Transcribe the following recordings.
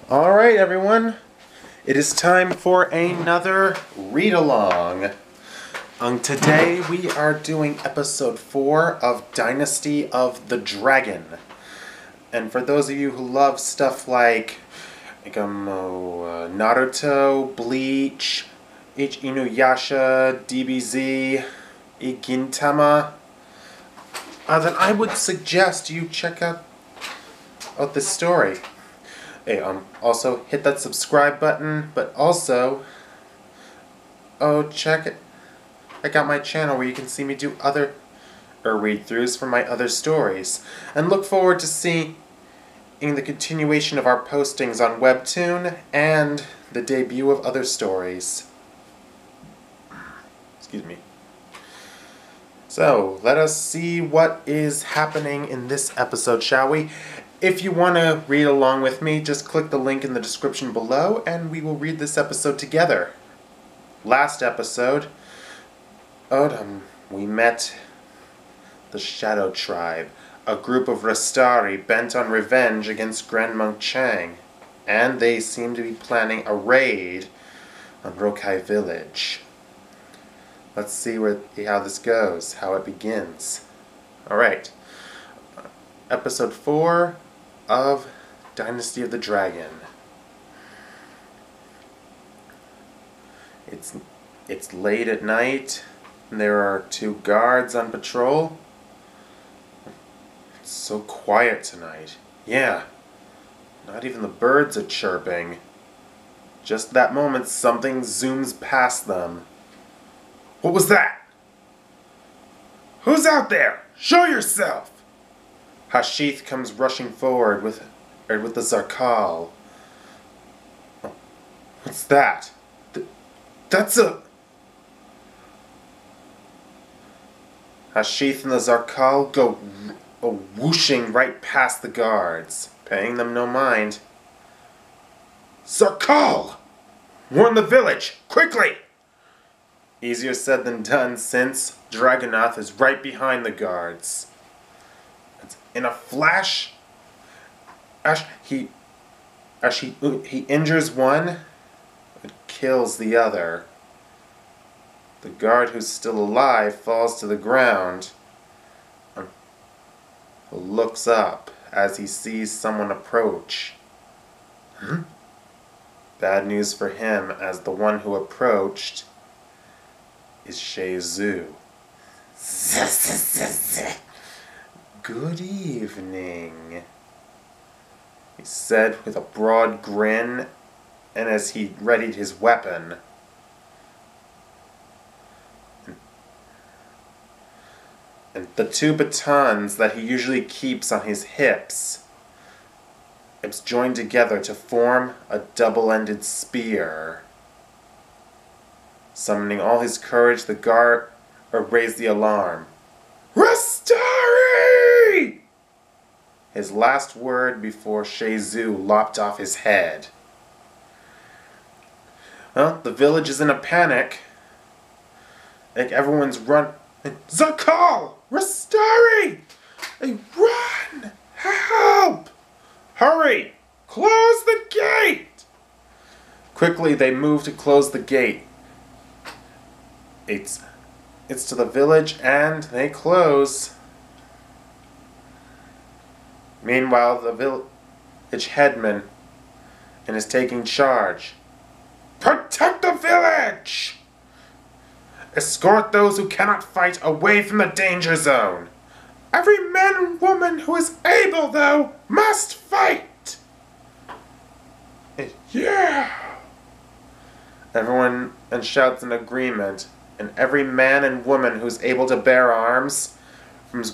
Alright, everyone. It is time for another read-along. Today we are doing episode 4 of Dynasty of the Dragon. And for those of you who love stuff like Naruto, Bleach, Inuyasha, DBZ, Gintama, then I would suggest you check out this story. Hey, also hit that subscribe button, but also, check out my channel where you can see me do other read-throughs for my other stories. And look forward to seeing the continuation of our postings on Webtoon and the debut of other stories. Excuse me. So, let us see what is happening in this episode, shall we? If you want to read along with me, just click the link in the description below and we will read this episode together. Last episode, we met the Shadow Tribe, a group of Rastari bent on revenge against Grand Monk Chang, and they seem to be planning a raid on Rokai Village. Let's see how this goes, how it begins. Alright, episode 4 of Dynasty of the Dragon. It's late at night, and there are 2 guards on patrol. It's so quiet tonight. Yeah, not even the birds are chirping. Just that moment, something zooms past them. What was that? Who's out there? Show yourself! Hashith comes rushing forward with the Zarkal. What's that? That's a... Hashith and the Zarkal go whooshing right past the guards, paying them no mind. Zarkal! Warn the village! Quickly! Easier said than done, since Dragonath is right behind the guards. In a flash, he injures one, but kills the other. The guard who's still alive falls to the ground and looks up as he sees someone approach. Bad news for him, as the one who approached is Sheizu. Good evening, he said with a broad grin, and as he readied his weapon. And the 2 batons that he usually keeps on his hips, it's joined together to form a double-ended spear. Summoning all his courage, the guard raised the alarm. Rastari! His last word before Sheizu lopped off his head. Well, the village is in a panic. Like everyone's run. Zarkal! Rastari! Run! Help! Hurry! Close the gate! Quickly they move to close the gate. It's to the village, and they close. Meanwhile, the village headman is taking charge. Protect the village! Escort those who cannot fight away from the danger zone. Every man and woman who is able, though, must fight! Yeah! Everyone shouts in agreement. And every man and woman who's able to bear arms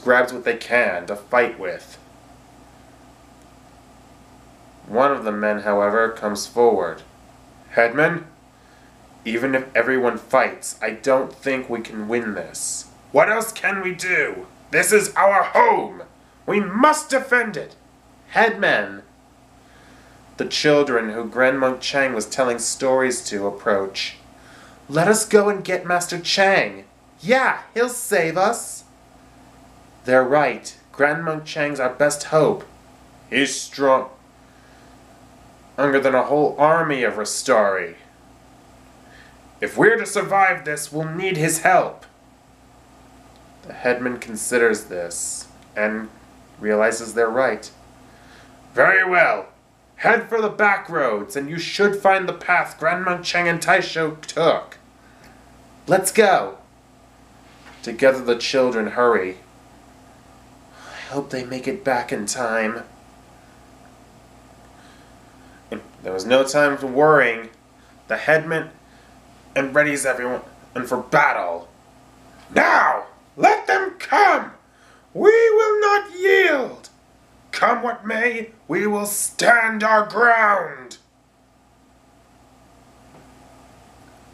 grabs what they can to fight with. One of the men, however, comes forward. Headman, even if everyone fights, I don't think we can win this. What else can we do? This is our home! We must defend it! Headman! The children who Grand Monk Chang was telling stories to approach. Let us go and get Master Chang. Yeah, he'll save us. They're right. Grand Monk Chang's our best hope. He's strong. younger than a whole army of Rastari. If we're to survive this, we'll need his help. The headman considers this and realizes they're right. Very well. Head for the back roads, and you should find the path Grandma Cheng and Taisho took. Let's go. Together the children hurry. I hope they make it back in time. There was no time for worrying. The headman and readies everyone and for battle. Now, let them come! We will not yield! Come what may, we will stand our ground!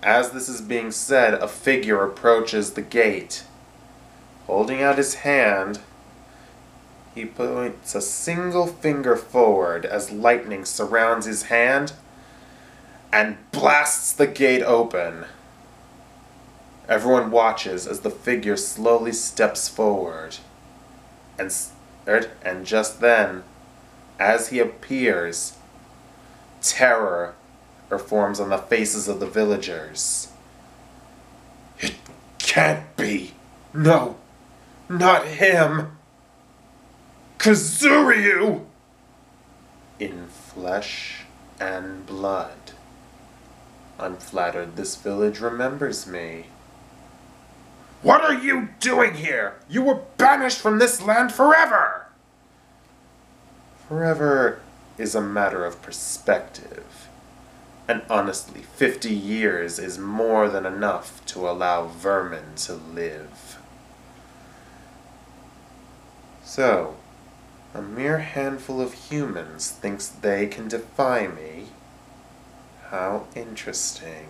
As this is being said, a figure approaches the gate. Holding out his hand, he points a single finger forward as lightning surrounds his hand and blasts the gate open. Everyone watches as the figure slowly steps forward. And just then, as he appears, terror forms on the faces of the villagers. It can't be! No, not him! Kazuryu! In flesh and blood. I'm flattered this village remembers me. What are you doing here? You were banished from this land forever! Forever is a matter of perspective. And honestly, 50 years is more than enough to allow vermin to live. So, a mere handful of humans thinks they can defy me? How interesting.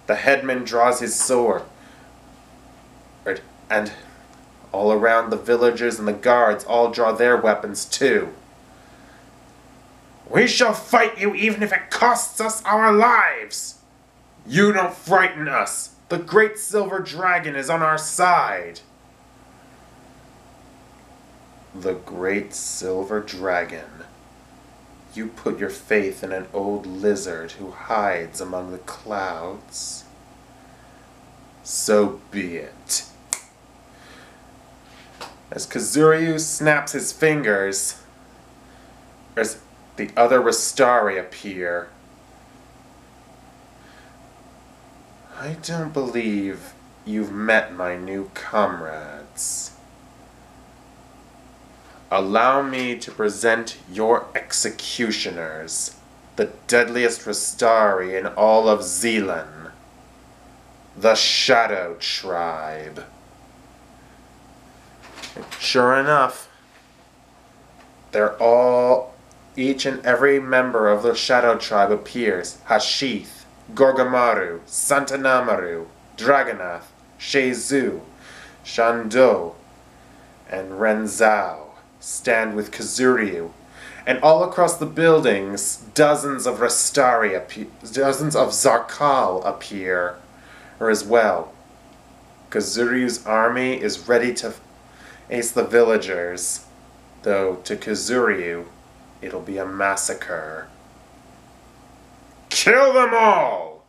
The headman draws his sword, and all around the villagers and the guards all draw their weapons too. We shall fight you even if it costs us our lives! You don't frighten us! The great silver dragon is on our side! The great silver dragon. You put your faith in an old lizard who hides among the clouds? So be it. As Kazuryu snaps his fingers, as the other Rastari appear. I don't believe you've met my new comrades. Allow me to present your executioners, the deadliest Rastari in all of Zealand, the Shadow Tribe. Sure enough, each and every member of the Shadow Tribe appears. Hashith, Gorgamaru, Santanamaru, Dragonath, Sheizu, Shando, and Renzao stand with Kazuryu. And all across the buildings, dozens of Zarkal appear as well. Kazuryu's army is ready to ace the villagers, though to Kazuryu, it'll be a massacre. Kill them all!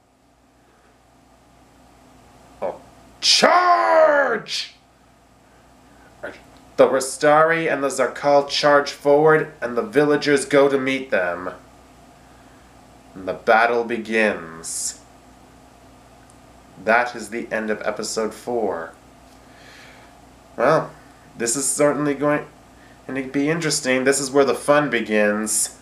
Oh, charge! The Rastari and the Zarkal charge forward, and the villagers go to meet them. And the battle begins. That is the end of episode 4. Well, this is certainly going to be interesting. This is where the fun begins.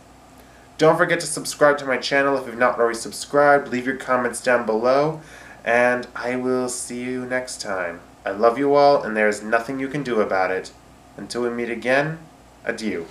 Don't forget to subscribe to my channel if you've not already subscribed. Leave your comments down below, and I will see you next time. I love you all, and there is nothing you can do about it. Until we meet again, adieu.